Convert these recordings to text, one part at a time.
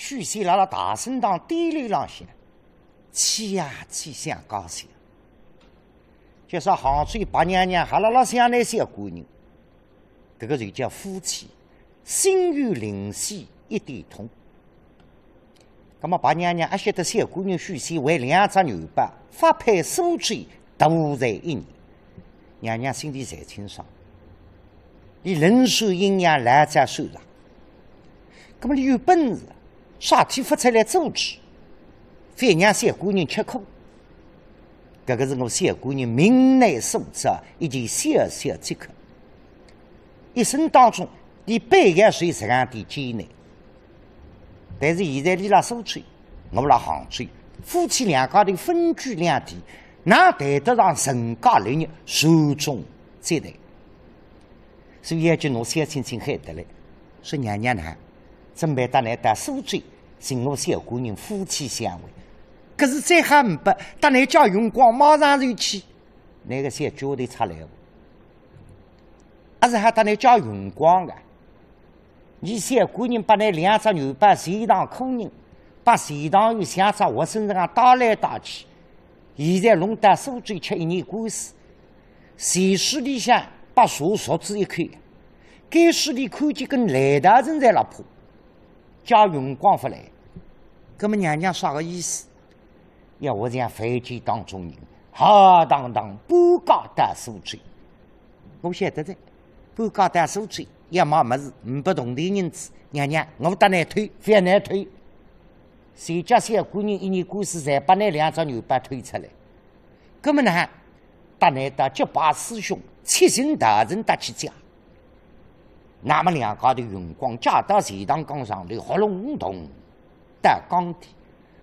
许仙辣辣大圣堂典礼浪向，气呀气想高兴。就说杭州白娘娘还辣辣想那些姑娘，这个就叫夫妻，心有灵犀一点通。那么白娘娘还晓得小姑娘许仙为2只牛八发配苏州独在一年，娘娘心里才清爽。你人手阴阳来在手上，那么你有本事，啥体发出来阻止，非让小姑娘吃苦。这个是我小姑娘命内所致一件小小即可。一生当中，你8个岁这样的艰难，但是现在你辣苏州，我辣杭州，夫妻2家头分居2地，哪谈得上人家立业、寿终正寝？所以要叫我小青青喊得来，说娘娘呢，准备到来到苏州，寻我小姑娘夫妻相会。可是再还不白，当然叫用光马上就去，那个小脚头出来了。还是还当然叫用光的。你小姑娘把那2只牛把钱塘苦人，把钱塘又想在我身上打来打去。现在弄到苏州吃1年官司，前世里向把树树子一看，该世里看见跟来大人在那破，叫用光不来。那么娘娘啥个意思？要我这样非奸当中人，浩荡荡搬家到苏州，我晓得的。搬家到苏州，要么没事，不同的人子，娘娘，我得难推，非难推。谁家小姑娘1年官司才把那2只牛八推出来？那么呢，得难到结拜师兄、七星大人得去家。那么2家的用光架到钱塘江上头，活龙洞到江底，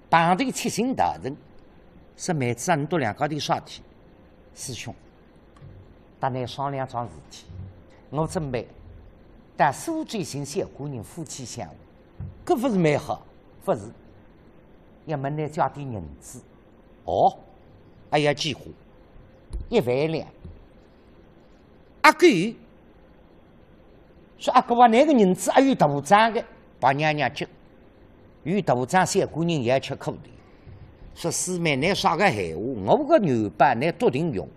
旁头七星大人。说妹子啊，你到2家头啥体？师兄，咱来商量桩事体。我准备到苏州寻小姑娘夫妻相会，搿不是蛮好？不是，要问来交点银子。哦，还要几花？1万两。阿哥说阿哥话那个银子还有大账的，把娘娘急，有大账小姑娘也要吃苦的。说师妹，你说个闲话，我个牛八你笃定用。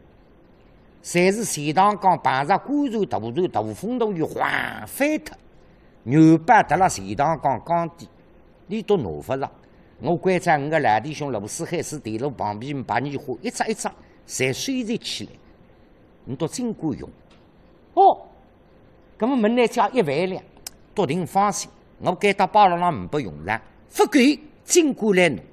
侪是钱塘江碰上官船大船大风头就晃翻脱，牛八得了钱塘江江底，你都拿不上。我关在我个老弟兄罗四海市铁路旁边把你花一只一只，侪收集起来，你都真管用。哦，那么门来交1万两，笃定放心，我该到包上不用上，不管尽管来弄。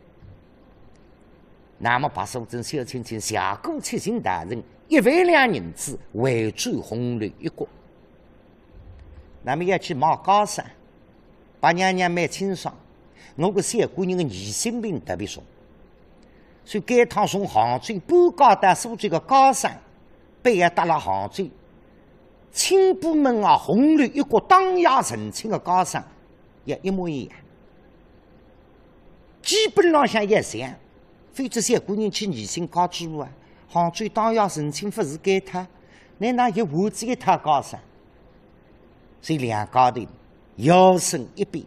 那么把苏州小青青下过七星大人1万两银子回转红绿一国。那么要去冒高山，把娘娘蛮清爽。我个小姑娘的疑心病特别重，所以该趟从杭州搬家到苏州的高山，被也搭了杭州青布门啊红绿一国当压澄清的高山，也一模一样，基本上像一样。非这小姑娘去疑心高之路啊，杭州当要澄清不是该他，那一屋子一塌高山，所以2家头摇身一变，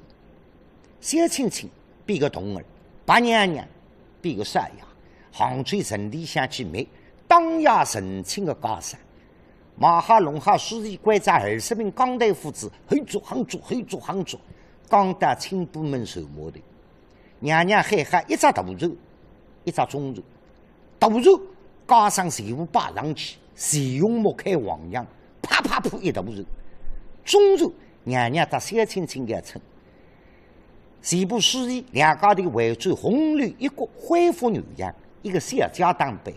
小青青变个童儿，白娘娘变个少爷，杭州城里向去买当要澄清的高山，马哈龙哈书记关在20名江队夫子，很足，刚到青布门守码头，娘娘喊喊一只大肉。一只中肉，大肉加上全部摆上去，钱用木开黄洋，啪啪扑一大肉。中肉娘娘搭小青青的称，全部示意2家头围住红绿一国恢复原样，一个小家当杯，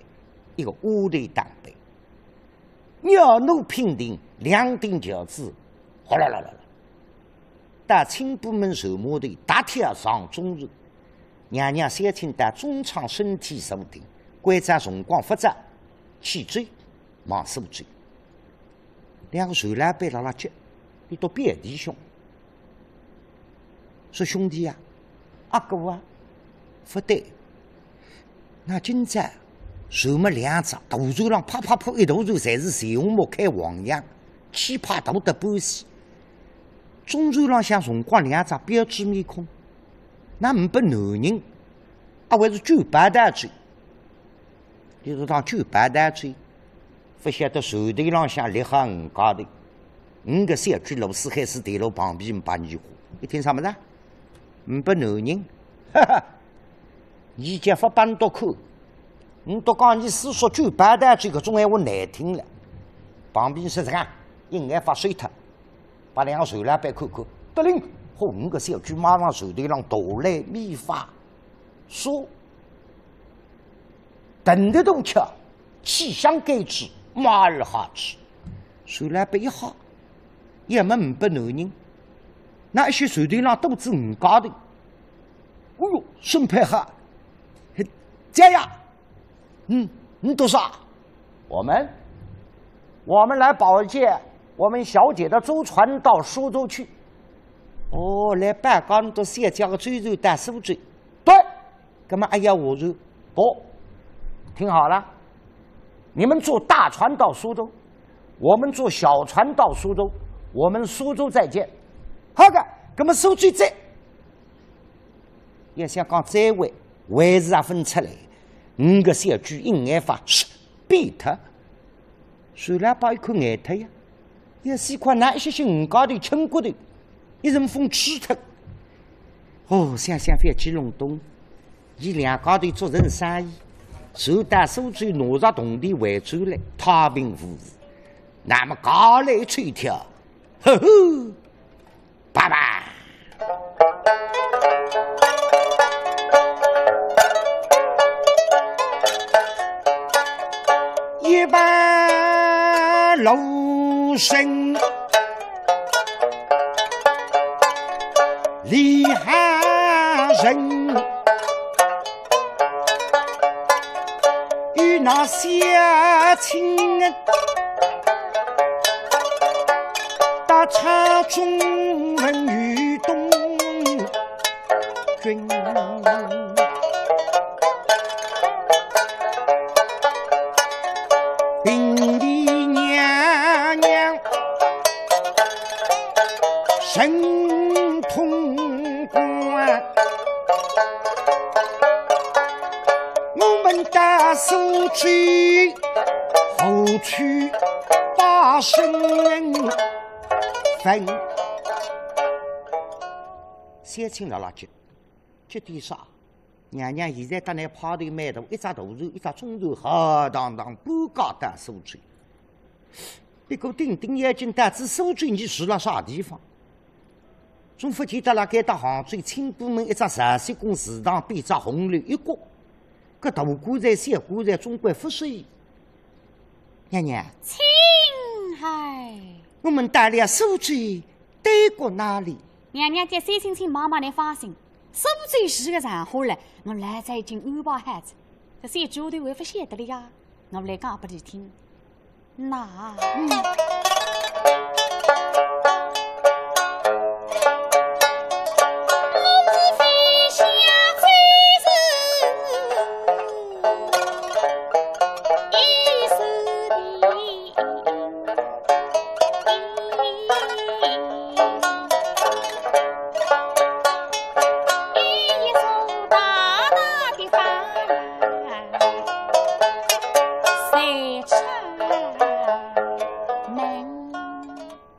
一个屋头当杯，鸟怒平定，2顶轿子，哗啦啦啦啦，到青布门守码头大跳上中肉。娘娘小青到中场身体受定，关张辰光复杂，起追往苏州。2个船老板辣辣急，你到别弟兄，说兄弟啊，阿哥啊，不对，那今朝船么2只大船浪啪啪扑一大船，侪是彩虹木开黄洋，气派大得半死。中船浪向辰光2只标志面孔。那五百男人，还是900担追。你说当900担追，不晓得船头浪向立下5家头，5个小区螺丝海水电路旁边把你火，你听啥么子？500男人，哈哈，你家发班多口，你都讲你四说900担追搿种闲话难听了。旁边说啥？一眼发水脱，把两个船老板看看，得令，嚯，5个小区马上船头浪倒来米发，说。等得动吃，气象该吃，马儿好吃。船老板一哈，也没500男人，那一些船头浪都是5家头。哎呦，孙配合，这样，你多少？我们来保借我们小姐的舟船到苏州去。哦，来办港都先将个追肉带苏州。对，干嘛哎呀我说不。听好了，你们坐大船到苏州，我们坐小船到苏州，我们苏州再见。好个，那么苏州再，要想讲再会，还是也分出来。5个小区一眼发，变脱。船老板一看眼脱呀，要是看那一些5家头轻骨头，一阵风吹脱。哦，想翻去龙洞，以2家头做成生意。就带苏州拿着铜钿回转来，太平无事。那么高来吹跳，呵呵，爸爸。一般楼生厉害人。那小情人大茶中文与东君，并里娘娘神通观。大苏去后去把生分，先请姥姥吃点啥？娘娘现在跟那泡头买的一只大肉，一只中肉，好当当半高大苏去。别个盯盯眼睛，但知苏去你去了啥地方？中福记得了该到杭州青浦门一只石水公祠堂边只红楼一角。个大锅在小锅在总归不适宜。娘娘，青海，我们带了苏州对过哪里？娘娘在三星请妈妈来放心，苏州是个上好了，我来在已经安排好子，这些猪头还不晓得了呀，我来讲给你听。那。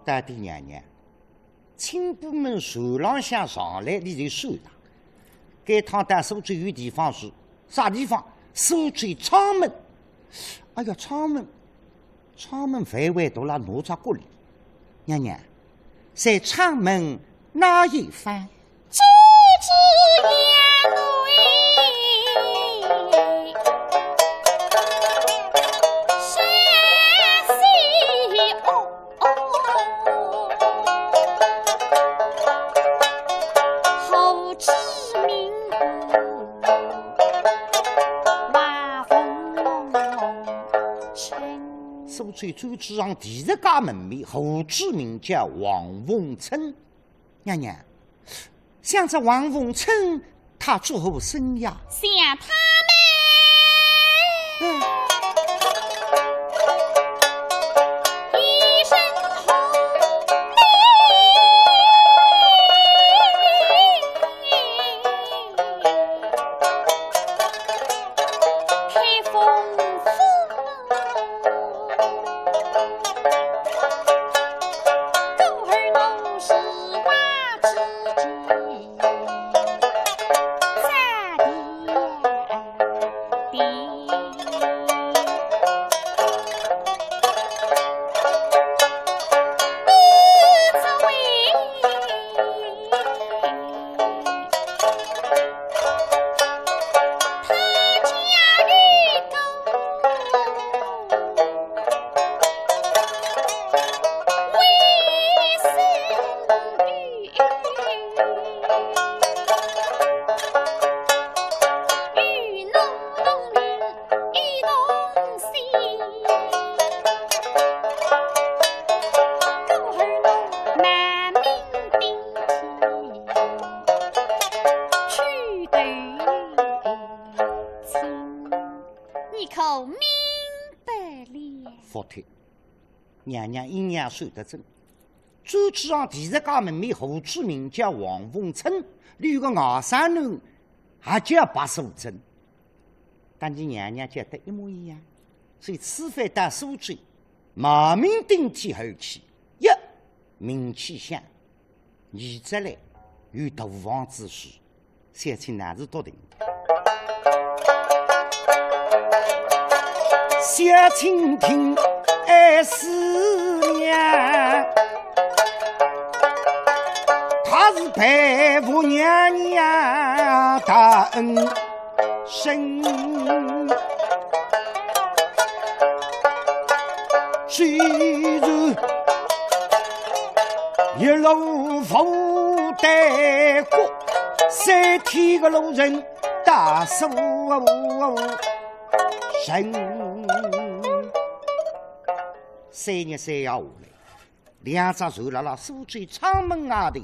大帝娘娘，青浦门船浪向上来，你就收上。该趟到苏州有地方是啥地方？苏州昌门。哎呀，昌门范围到了哪吒国里？娘娘，在昌门哪一番？猪之阳威，山西后知名瓦凤城。苏州州之上第一家门面，后知名叫王凤村。娘娘，想着王凤村，他做何生呀？想他们。一身红绫，娘娘一眼算得准，周启昂第一家门面胡志明叫王凤春，绿个外甥男还叫白素贞。但你娘娘觉得一模一样，所以此番打苏州，马明顶替后期，一名气响，二则来有大房之事，想请哪是多定？小蜻蜓爱思娘，她是佩服娘娘大恩深，虽然一路负担过，三天的路人大受神。3日3夜下来，两只船辣辣苏州昌门外头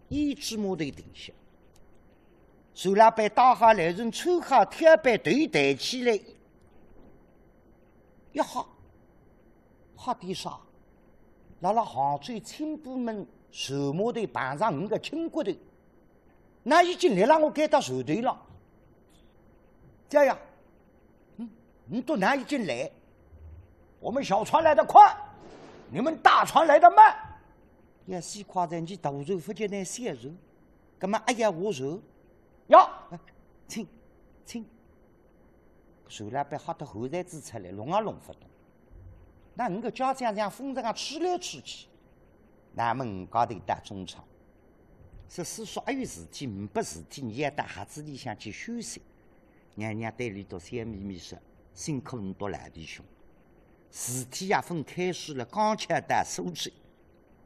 一支码头停下。船老板打好来人，穿好铁板头抬起来，一哈，哈点啥？辣辣杭州青浦门船码头碰上5个轻骨头，那已经来了，我赶到船头了。这样，你都哪已经来？我们小船来得快，你们大船来得慢。也是夸在你大船不就那小船，干嘛哎呀我船？呀，请。船老板吓得后台子出来，弄也弄不动。那5个家长像风筝啊，吃来吃去。那门高头打中场，是所有事体5百事体，你要到盒子里向去休息。娘娘对里头笑眯眯说：“辛苦你多老弟兄。事体也分开始了，刚巧到苏州，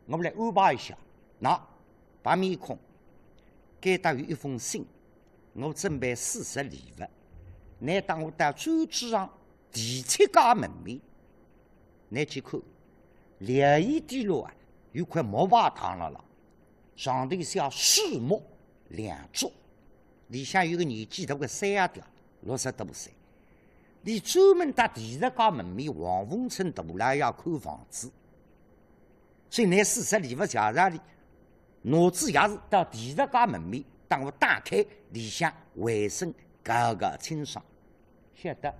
我们来安排一下。那白面孔给他有一封信，我准备40礼物。你当我到周之上第7家门面，你去看两翼地路啊，有块木牌躺了，上头写世木2座，里向有个年纪大个3爷条，60多岁。你专门到第1家门面王凤村大老要看房子，所以那40礼物加上里，脑子也是到第1家门面，当我打开里向卫生高高清爽，晓得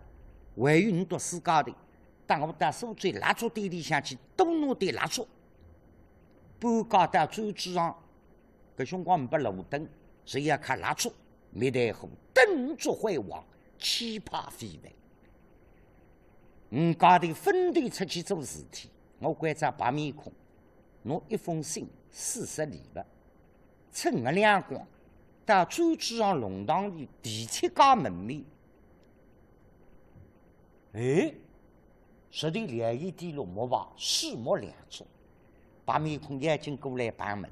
还有你到世界的，当我到苏州蜡烛店里向去多拿点蜡烛，半家到周之上，搿辰光没路灯，所以要看蜡烛，灭台火灯烛辉煌，气派非凡。家头分队出去做事体，我关张白面孔，拿一封信40礼物，趁我亮光到周之上龙堂里第7家门面。实地两翼地路木牌世木2座，白面孔眼睛过来帮门。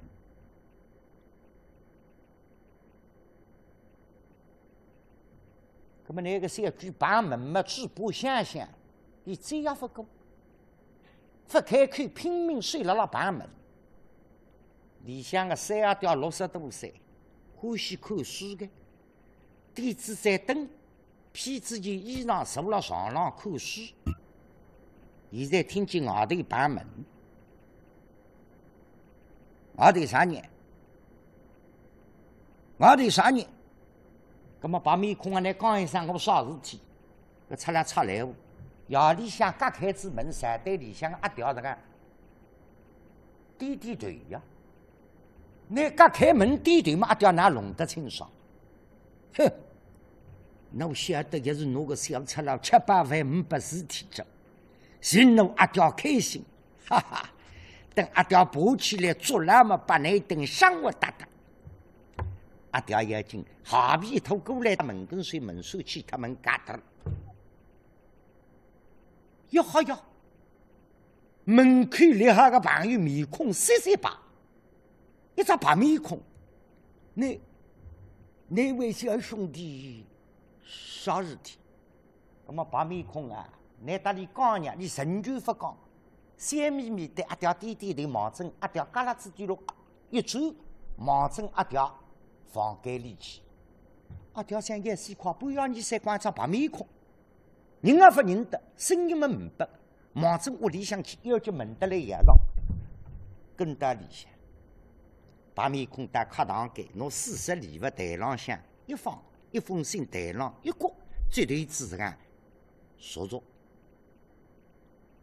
那么那个小句帮门嘛，只不想想。你这样不够，不开口拼命睡了旁门。里向个3爷条60多岁，欢喜看书的，点子在灯，披着件衣裳坐了床上看书。现在听见外头旁门，外头啥人？外头啥人？那么把面孔啊，来讲一声，我啥事体？搿出来插来我。夜里向隔开子门，站对里向阿条这个低低头呀。你隔开门低头嘛，阿条哪弄得清爽？哼！侬晓得，也是侬个小出了700万500事体做，寻侬阿条开心，哈哈！等阿条爬起来做那么把那顿生活搭搭。阿条眼睛好皮头过来，门跟随门手去，他们嘎达了。哟好哟，门口立下个朋友面孔闪闪白，一只白面孔。那位小兄弟，啥事体？那么白面孔啊，你搭里讲呀，你成就不讲，笑眯眯对阿条低低头望正阿条嘎啦子滴落一走，望正阿条房间里去。阿条想眼水快，不要你再光张白面孔。人也不认得，声音么明白，望正屋里向去，要叫门得来夜上，跟到里向，白面孔到客堂间，拿40礼物台浪向一放，一封信台浪一挂，最头子这个说着，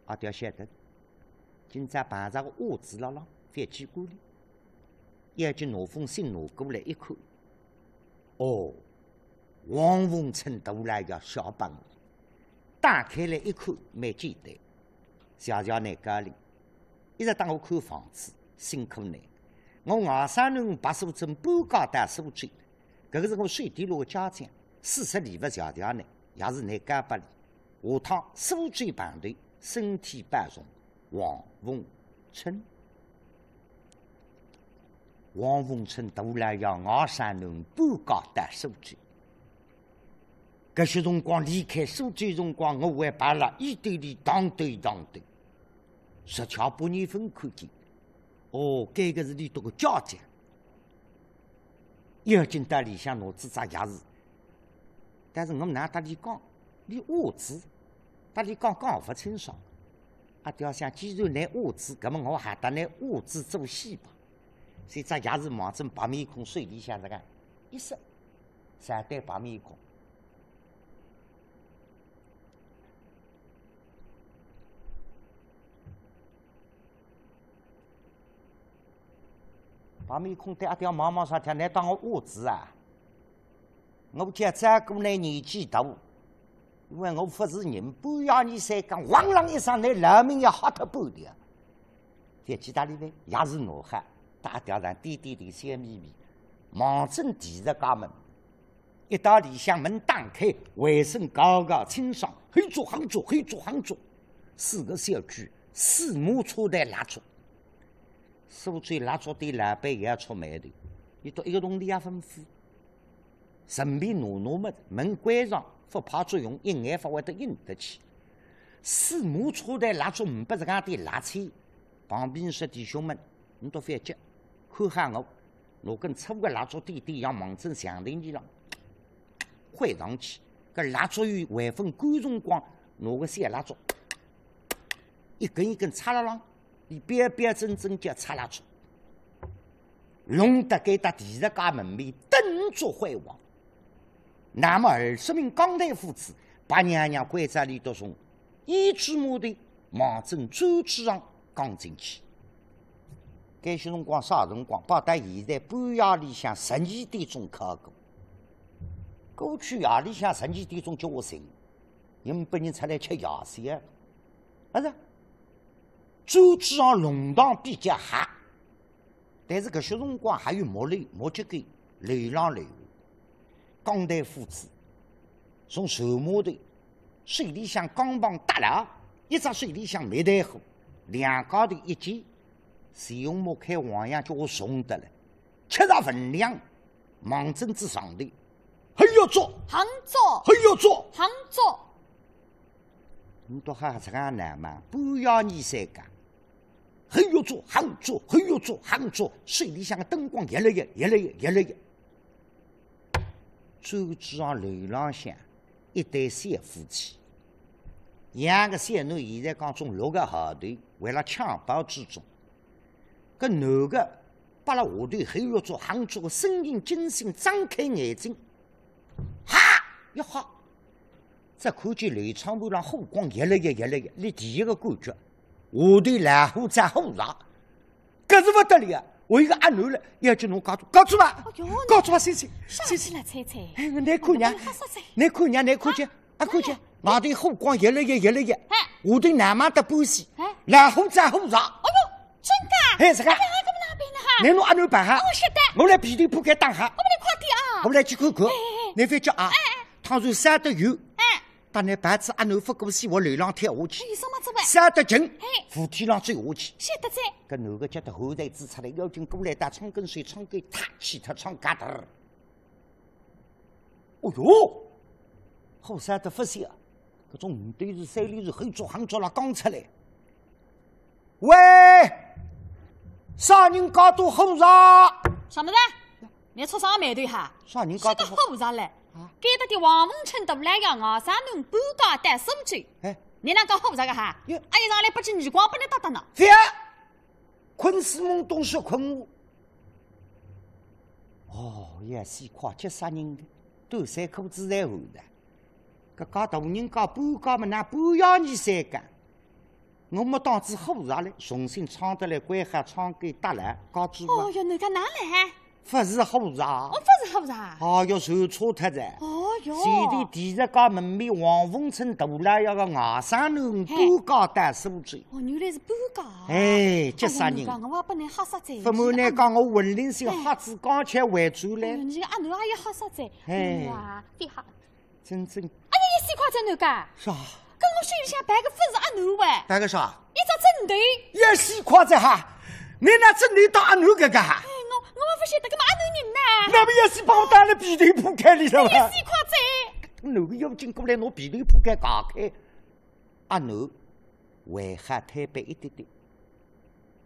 阿条晓得，今朝碰着个袜子了咯，饭几锅里，要就拿封信拿过来一看，哦，王凤春都来要小本。打开来一看，蛮简单，小小那家里，一直当我看房子，辛苦呢。我外甥囡白素贞搬家到苏州，搿个是我水地路的家长，40里不条条呢，也是那家不里。下趟苏州排队，身体拜重，王凤春。王凤春都来要外甥囡搬家到苏州。搿些辰光离开苏州辰光，我还摆了一堆里当堆，10条8年份看见。哦，搿个是里头个家长，要紧到里向拿子只钥匙。但是我哪搭里讲，你袜子，搭里讲勿清爽。阿条想，既然拿袜子，搿么我还得拿袜子做戏吧。所以只钥匙望正白面孔水里向这个一塞，3对白面孔。白面孔对阿条毛毛上条，你当我袜子啊？我家长过来年纪大，因为我不是人，半夜你才讲，咣啷一声，你老命要吓脱半条。在几大里呢？也是怒喊，大条上低低头笑眯眯，望正第10家门，一到里向门打开，回声高高清爽，很足很足很足很足，4个小句4马车台拉出。苏州蜡烛店老板也要出馒头，伊到一个洞里也吩咐，顺便拿么子门关上，不怕作用，一眼不会得应得起。4马车台蜡烛500这家店拉车，旁边说弟兄们，你都反击，看下我，拿根粗个蜡烛点让望正墙顶里浪挥上去，搿蜡烛油还分干辰光，拿个小蜡烛一根一根插了浪。你标标准准叫插蜡烛，弄得给他第10家门面灯烛辉煌。那么20名钢台夫子把娘娘关在里头从一举目的望正周之上刚进去。该些辰光啥辰光？包到现在半夜里向12点钟开过。过去夜里向12点钟叫我醒，你们本人出来吃夜宵啊？不是。周之上弄堂比较黑，但是搿些辰光还有木雷、木脚杆流浪流下。钢台夫子从手码头水里向钢棒搭了，一只水里向没带火，两高头一截，随用木开黄洋叫我送得了，70分量，望正之上头，还要做，杭州，还要做，杭州。你都还这样难嘛？不要你三讲。很有做，很做，很有做，很做。水里向的灯光越来越。周之上楼浪向一对小夫妻，养个小囡现在讲中6个号头，为了襁褓之中。搿男个扒了下头，很有做，很做，声音惊醒，张开眼睛，哈一哈，只看见雷窗头上火光越来越，你第一个感觉，下头蓝火在火上，搿是不得了啊！我一个阿囡了，要叫侬告诉伐？告诉伐，星星，星星来猜猜。哎，你看娘，你看娘，你看见，啊看见，外头火光越来越，下头南妈的半线，蓝火在火上。哦哟，真的？哎，是个。你侬阿囡办哈？是的。我来皮头铺盖打哈。我们来快点啊！我来去看看。你别叫啊！倘若晒得远，当你白子阿囡发过去，我楼上跳下去。晒得近，扶梯上追下去。是的在。搿男个叫得后台子出来，妖精过来打窗根水，窗根塌，气脱窗嘎达。哦哟，好晒得发现啊！搿种五对是三里是黑竹杭州了刚出来。喂！啥人搞到火上？什么子？你出啥面对哈？啥人搞到火上来？给得的王文春的来呀啊！啥侬半家带手嘴？哎，你那搞火上个哈？阿姨上来不见耳光，不能打呢。非困死懵懂说困我。哦，也是快接杀人的，都三口子在后的。搿搞大人搞半家么？那半夜你三干。我没当子火上来，重新闯得来，关下窗给打烂，搞住哦哟，你干哪来？不是火上。哦，不是火上。哦哟，受错脱噻。哦哟。前头第一家门面王凤村大拉要个外甥囡半家带书嘴。哦，原来是半家。哎，这啥人？我也不能吓死在。父母呢讲我文林县瞎子刚才回转来。你这个阿囡阿姨吓死在。哎呀，别吓。真。哎呀，一西瓜真难干。啥？跟我心里想摆个不是阿囡喂。摆个啥？一只针头。一西瓜子哈，你那针头当阿囡个个哈？我不晓得，干嘛阿囡人呢？那么要是把我带来皮头铺开里头吧？一西瓜子。哪个妖精过来拿皮头铺盖打开？阿囡为哈推背一点点，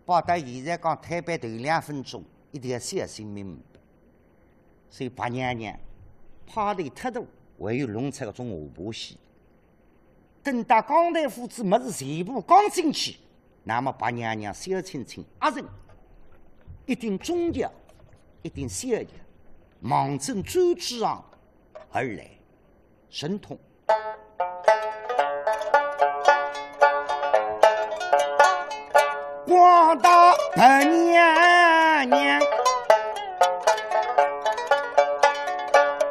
包到现在讲推背头2分钟，一定要小心明白。所以白娘娘怕头太大，还有弄出搿种下巴戏。等到江大夫子么子全部刚进去，那么白娘娘小青青阿人一定中调，一定小调，忙正周之上而来，神通。广大白娘娘，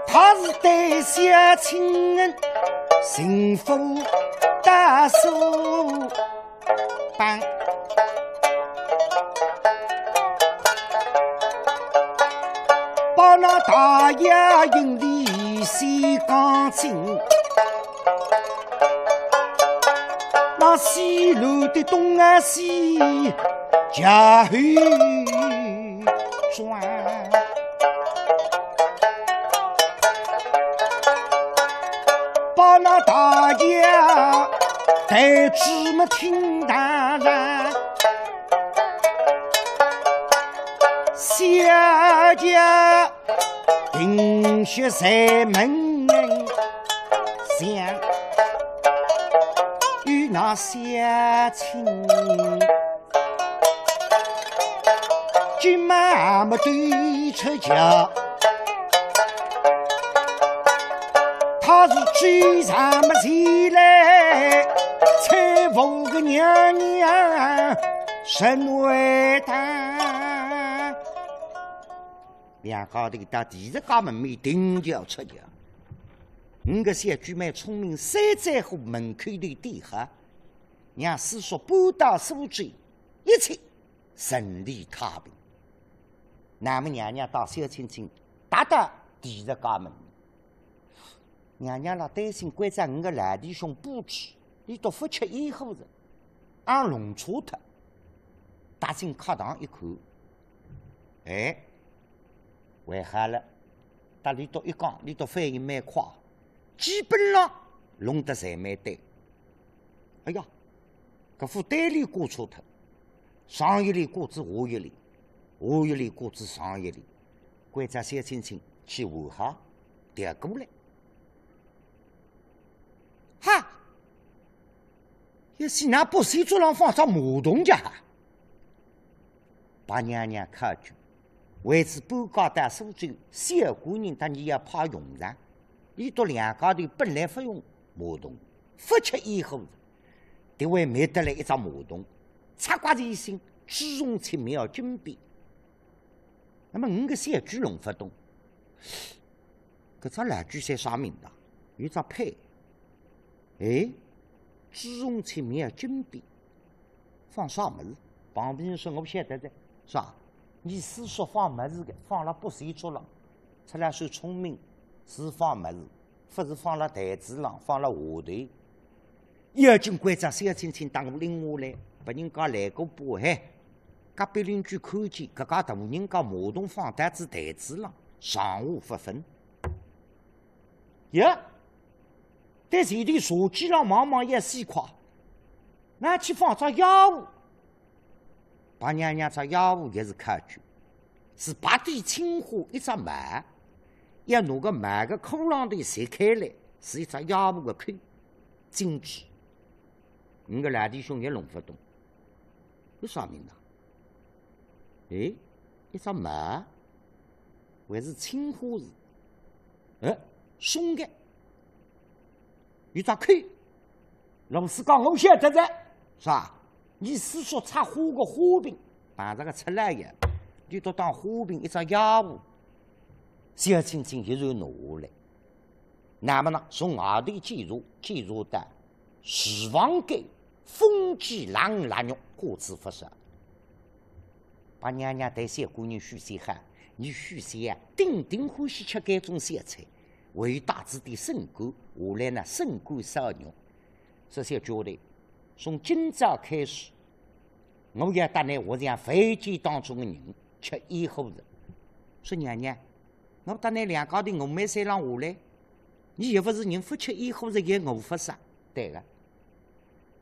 她是对小青人幸福大手办，把那大爷引里先讲清，那西路的东啊西家后转，把那大爷带芝麻听大人，小姐定血在门前，与那小青今晚没对出家，他是追上么起来，才服个娘娘身为大。两家头到第1家门面定就要出家。5个小姐妹聪明，谁在乎门口的点哈？让师叔搬到苏州，一切顺利太平。那么娘娘到小青青达到第1家门，娘娘老担心关在5个老弟兄布置，你都不吃烟火人，俺弄错他。打进课堂一看，哎，为啥了？打里头一讲，里头反应蛮快，基本上弄得侪蛮对。哎呀，搿副单里过错脱，上1里过至下1里，下1里过至上1里，关着小青青去问哈调过来。哈，要是那不水桌上放上马桶家哈，白娘娘开句。为此搬家到苏州，小姑人他你要怕用上，里头2家头本来不用，马桶，不吃以后，这位买得来一张马桶，插挂在心，举重切妙军备。那么五个小句弄不懂，搿只烂句写啥名堂？有只配，举重切妙军备，放啥么子？旁边人说我不晓得的，是吧？你书说放么子的，放了不随桌浪，出来算聪明，是放么子，不是放了台子浪，放了下头。要紧关照小青青当我拎下来，把人家来个波嘿，隔壁邻居看见，搿家大人家马桶放台子台子浪，上下不分。呀，在前头茶几上忙忙一西瓜，拿去放只鸭壶。白娘娘只鸭壶也是开酒，是白底青花一只麦，要拿个麦个裤浪头拆开来，是一只鸭壶的口，精致。五个老弟兄也弄不懂，有啥名堂？一只麦还是青花字，松的，有只口。老师讲我晓得的，是吧？你是说插花个花瓶，把这个出来呀，你都当花瓶一只鸭壶，小青青一然拿下来。那么呢，从外头检查的厨房间风机冷腊肉各自不少。把娘娘对小姑娘许仙喊：“你许仙啊，顶顶欢喜吃这种小菜，为大子的肾肝，下来呢肾肝烧肉。这些觉得，从今朝开始，我要带你我像飞机当中的人吃烟火的。说娘娘，我带你两家头我没山上下来，你又不是人不吃烟火的也饿不杀，对个。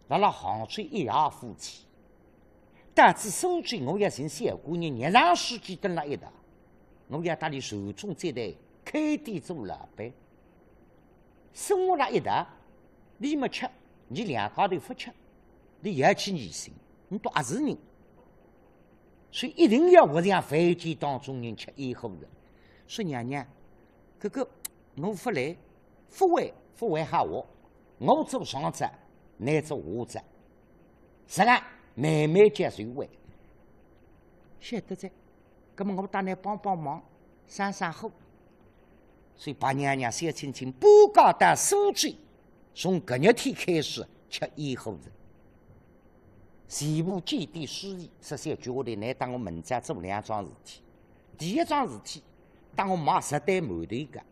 咱拉杭州一夜夫妻，但是手机我要寻小姑娘日长时间蹲了一道，我要带你手中这台开店做老板，生活了一道，你没吃。你两家头不吃，你也去疑心，你都也是人，所以一定要我像飞机当中人吃烟火的。说娘娘，哥哥，我不来，不为吓我做上子，你做下子，是啊，慢慢接受为。晓得噻，那么我带你帮帮忙，散散火。所以把娘娘小青青不搞到苏州。从搿日天开始吃烟火的，全部见地失意。这些觉得来当我门家做两桩事体。第一桩事体，当我买10袋馒头个，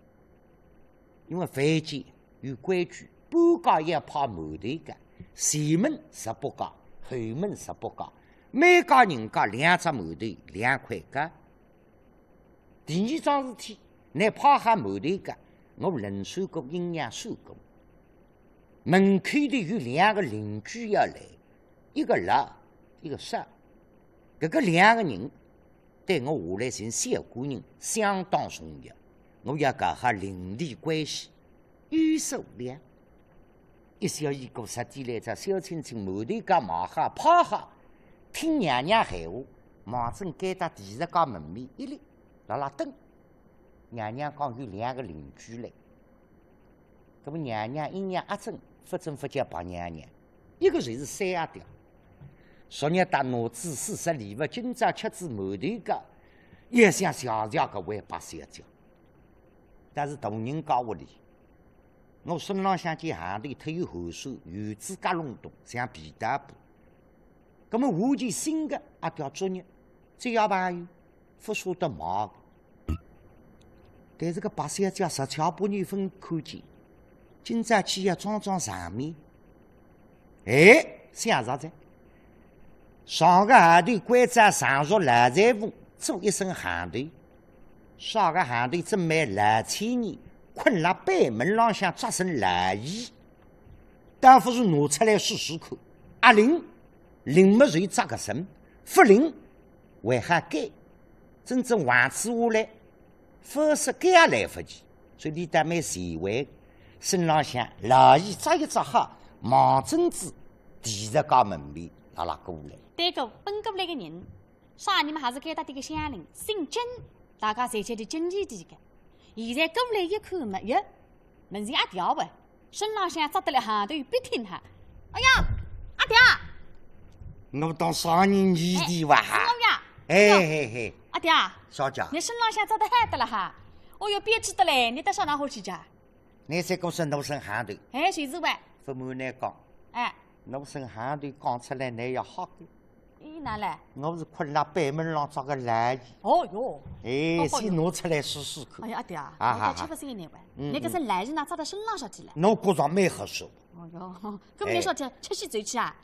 因为饭店有规矩，半家要泡馒头个，前门18家，后门18家，每家人家2只馒头2块钱。第二桩事体，来泡下馒头个，我人算过阴阳算过。门口里有2个邻居要来，一个老，一个少。搿个2个人对我下来寻小姑娘相当重要，我要搞好邻里关系，有手无量。一小一个10点来，这小青青馒头家买好泡好，听娘娘闲话，忙正该到第10家门面一立，辣等。娘娘讲有2个邻居来，搿么娘娘阴阳阿正。不正不叫白娘娘，一个就是3阿条。昨日打脑子40里不，今朝吃只馒头个，也想小家个为白小姐。但是大人教我哩，我身浪向见行头特有汗水，油脂加隆咚，像皮带布。那么我就新的阿条作业，只要朋友不舍得忙。但是个白小姐10巧8年分看见。今朝去要装场面，想啥子？上个行头关在上入老财富，做一身行头；上个行头正卖老千年，困辣北门浪向抓身老衣。当不是拿出来试试看，阿灵没谁扎个身，不灵为还改，真正还起下来，否则改也来不及。所以你得买前卫。身浪向老衣扎一扎好，忙针子第10家门面拉过来。对个，本过来个人，啥你们还是给他这个乡邻姓甄，大家侪觉得真气的个。现在过来一看嘛，哟，门前阿条不，身浪向扎得了行头，别听他。哎呀，阿爹，我当啥人你的哇？是我呀。哎，阿爹，小姐，你身浪向扎得嗨得了哈？哦哟，别吃的嘞，你到上哪好去家？你这个是怒身行头，哎，谁是喂？父母来讲，哎，怒身行头讲出来你要好个。咦，哪来？我是困了北门上找个垃圾。哦哟，哎，先拿出来试试看。哎呀，阿爹啊，啊我才吃不3年喂，你搿是垃圾哪扎到身浪上去了？侬觉着蛮合适。哦哟，搿么你说吃西走去啊？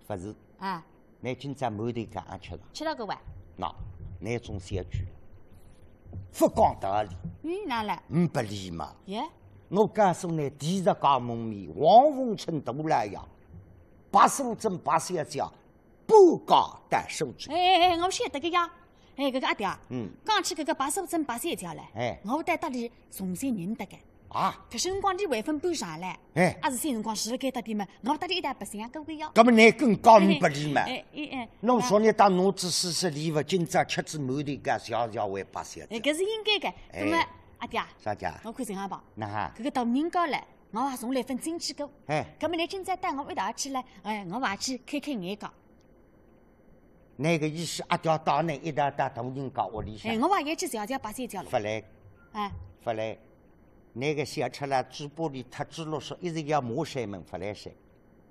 不是，啊，你今朝馒头干也吃了。吃了个喂？那，那种小句，不讲道理，咦，哪来？不礼貌。耶，我告诉你，第1家蒙面，王凤春都来呀，把手针把小脚，不搞带手指。哎，我晓得个呀。哎，搿个阿爹啊，嗯，讲起搿个把手针把三脚唻，哎，我带搭里从小认得个。啊，搿辰光你未分搬上来，哎，也是三辰光住辣盖搭点嘛，我搭里一代白相搿个呀。搿么你更讲不礼貌。哎，侬说你当奴子试试礼物，今朝吃子馒头干，小小为把小哎，搿是应该个。葛么阿爹啊，啥家？我看这样吧，那哈，搿个大年糕唻，我也从来份进去过。哎，葛么你今朝带我一道去唻，哎，我也去开眼界。那个意思，阿条到那一道到大人家屋里向。哎，我也要去瞧瞧把三脚了。不来，哎，不来，那个小吃了，嘴巴里他嘴落说，一直要骂山门，不来噻。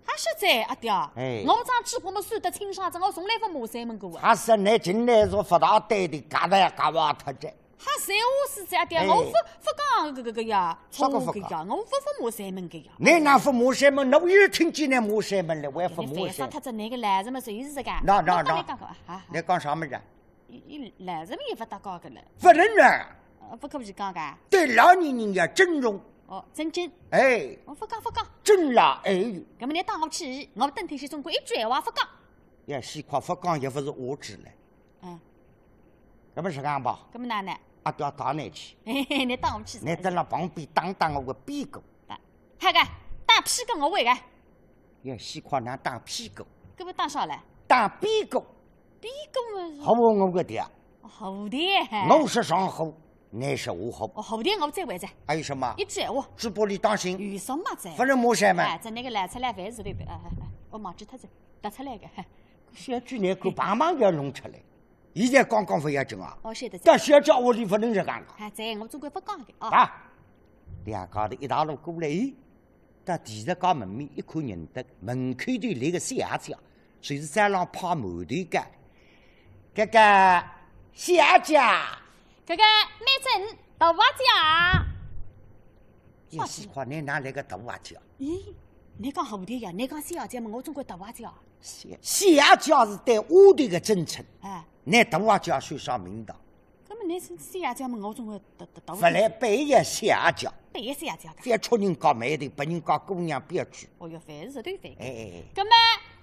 还是在阿爹，哎，我张嘴巴么算得清爽着，我从来不骂山门过。他是你进来说不大对的，嘎达呀嘎哇他这。还是我是在阿爹，我不讲搿个呀，错误个呀，我不骂山门个呀。你哪不骂山门？我一听见你骂山门了，我也不骂山门。山。他这那个来什么随时个？那，你讲啥么子？伊来什么也不搭高个了。不能啊！不可不是讲个。对老年人要尊重。哦，尊敬。哎，我不讲。尊老爱幼。搿么你当我去，我等天去中国一句话不讲。也西夸不讲也不是我知了。嗯。搿么是讲吧？搿么哪能？阿到打你去。嘿嘿，你当我去。你在那旁边当我个屁股。嗨个，打屁股我会个。也西夸那打屁股。搿么打啥嘞？打屁股。屁股嘛。好我个爹。后的。我是上后。你是我好，后天我再回来。还有什么？一句话，嘴巴里当心。有什么在？不能骂山门。哎，在那个来出来饭是对不？我忘记他这答出来个。小句你可帮忙要弄出来。现在刚刚不要紧啊。我晓得。但小家屋里不能这样个。在我总归不讲的啊。啊，两家头一大路过来，到第1家门面一看认得，门口头来个小姐，随时在那泡馒头干。这个小姐。这个美珍大娃家，你喜欢你哪来个大娃家？咦，你讲后头呀？你讲小姐嘛？我中国大娃家。小姐是对我的个尊称。哎，你大娃家算啥名堂？那么你是小姐嘛？我中国大。不来背一小姐。背一小姐。别出人家眉头，别人家姑娘别去。哦哟，凡事对烦。哎。那么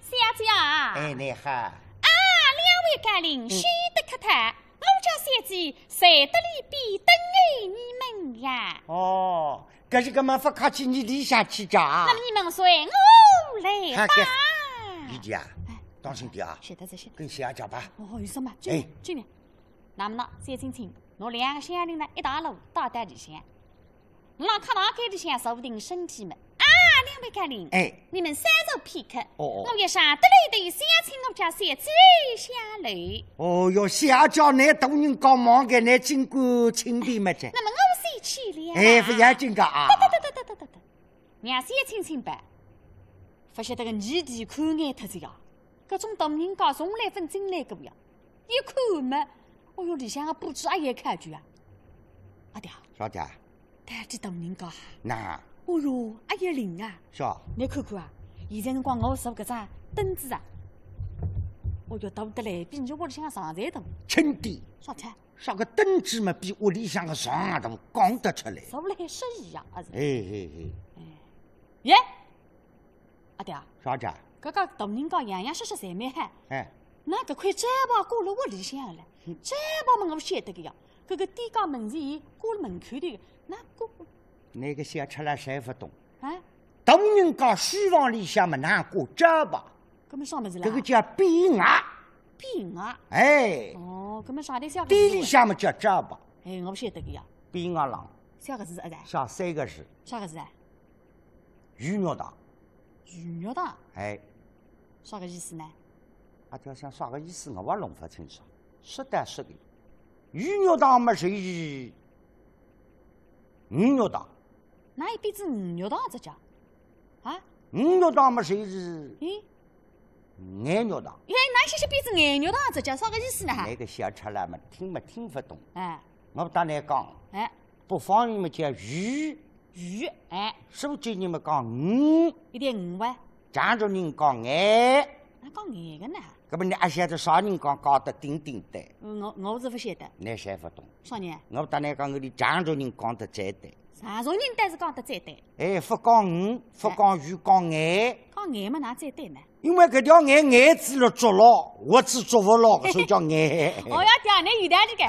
小姐啊。哎，你好。啊，2位家邻，须得客谈。我家小姐在得里边等爱你们呀。哦，可是搿么不客气，你里下去讲。那么你们随我来吧。李姐啊，当心点啊。晓得。跟小姐吧。哦，有什么？这边。那么呢，小青青，我2个乡邻呢一大路到达里向，那看那街里向坐定身体们。2位家邻，哎，你们稍坐片刻。哦，我要上得来的相亲我家小姐下楼。哦哟，小姐，你大人讲忙个，你经过请的么子？那么我先去了。哎，不要紧个啊。得，让小青青办。不晓得个你弟看眼脱子呀？搿种大人家从来分进来过呀，一看嘛，哦哟，里向个布置也一看句啊。阿爹。啥爹？带起大人家。那。哦哟，还有灵啊！是。你看看啊，现在辰光我坐搿张凳子啊，哦哟，大得来比你屋里向个床才大。轻点。啥子？啥个凳子嘛，比屋里向个床啊大，讲得出来。坐来适宜呀，还是？哎。耶，阿爹。啥子？搿个大人家样样式式侪蛮好。哎。那搿块毡包挂辣屋里向个唻，毡包嘛我晓得个呀。搿个低高门前挂辣门口头个，那挂。那个小吃了谁不懂？啊，大人家书房里向么拿过毡包，搿么啥么子啦？这个叫匾额。匾额。哎。哦，搿么啥的小？店里向么叫毡包。哎，我不晓得个呀。匾额上。小个字啊？小3个字。啥个字啊？鱼肉档。鱼肉档？哎，啥个意思呢？阿条想啥个意思？我弄不清楚。是的，是的，鱼肉档么是鱼肉档。哪一辈子鱼肉档这叫？啊？鱼肉档么是鱼？咦？眼肉档。哎，哪些辈子眼肉档这叫啥个意思呢？那个小出来嘛，听不懂。哎。我打你讲。哎。不妨你们叫鱼。鱼。哎。书记你们讲鱼。一点鱼哇。江主任讲眼。哪讲眼个呢？搿么你还晓得啥人讲得顶顶的？我是不晓得。你晓不懂。啥人？我打你讲，我的江主任讲得最对。啥种人但是讲得最对？哎，不讲鱼，不讲鱼，讲眼。讲眼嘛，哪最对呢？因为搿条眼子了捉牢，我只捉不牢，所以叫眼。哦呀，爹，你有道理个。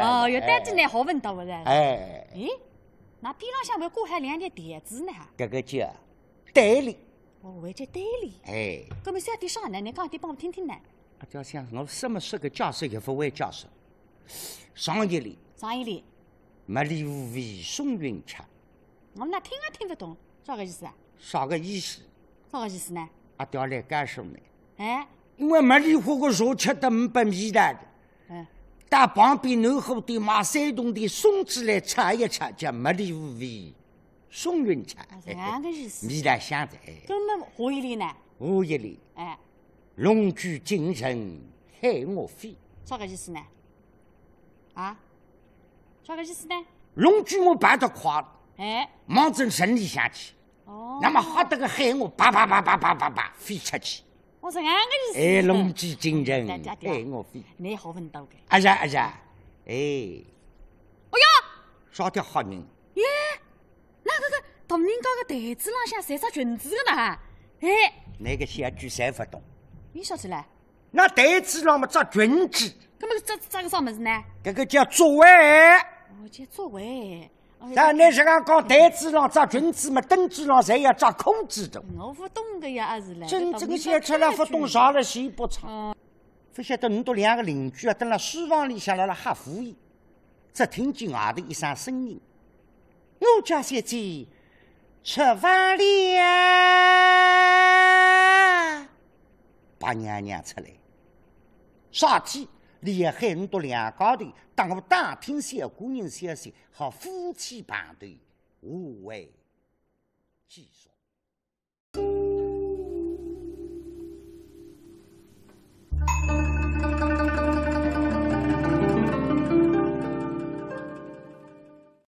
哦，有道理呢，好问到个是。哎。咦，那边浪向不过还两点碟子呢？搿个叫代理。哦，还叫代理。哎。搿么是要点啥呢？你讲点帮我听听呢。阿条想，我什么是个教授也不会教授。商业里。商业里。没理无味松云茶。我那听也听不懂，啥个意思啊？啥个意思？啥个意思呢？阿条来干什么呢？哎。因为没理花个肉吃得500米的。嗯。到旁边南湖的马山洞的松子来擦一擦，叫没理无味松云茶。这样个意思。味道香的。搿么何一里呢？何一里？哎。龙举精神害我肺。啥个意思呢？啊？啥个意思呢？龙举我爬得快，哎，忙正身里向去。哦。那么好得个害我啪飞出去。我是俺个意思。哎，龙举精神害我肺。你好问到个。哎呀，哎。哎呀，啥条好人？耶，那个大人家个台子浪向穿啥裙子个呢？哎，那个小句侪不懂。你晓得嘞？那台子上么扎裙子？搿么扎个啥么子呢？搿个叫座位。哦，叫座位。但你是讲台子上扎裙子嘛，凳子上侪要扎裤子的。我不懂个呀，也是嘞。真正写出来不懂啥了，写不长。不晓得你都两个邻居啊，蹲辣书房里向辣哈敷衍，只听见外头一声声音：“我家小姐吃饭了。”八娘娘出来，啥体？你也喊你都两家头，当我打听小姑娘消息，好夫妻盘腿，无为继续。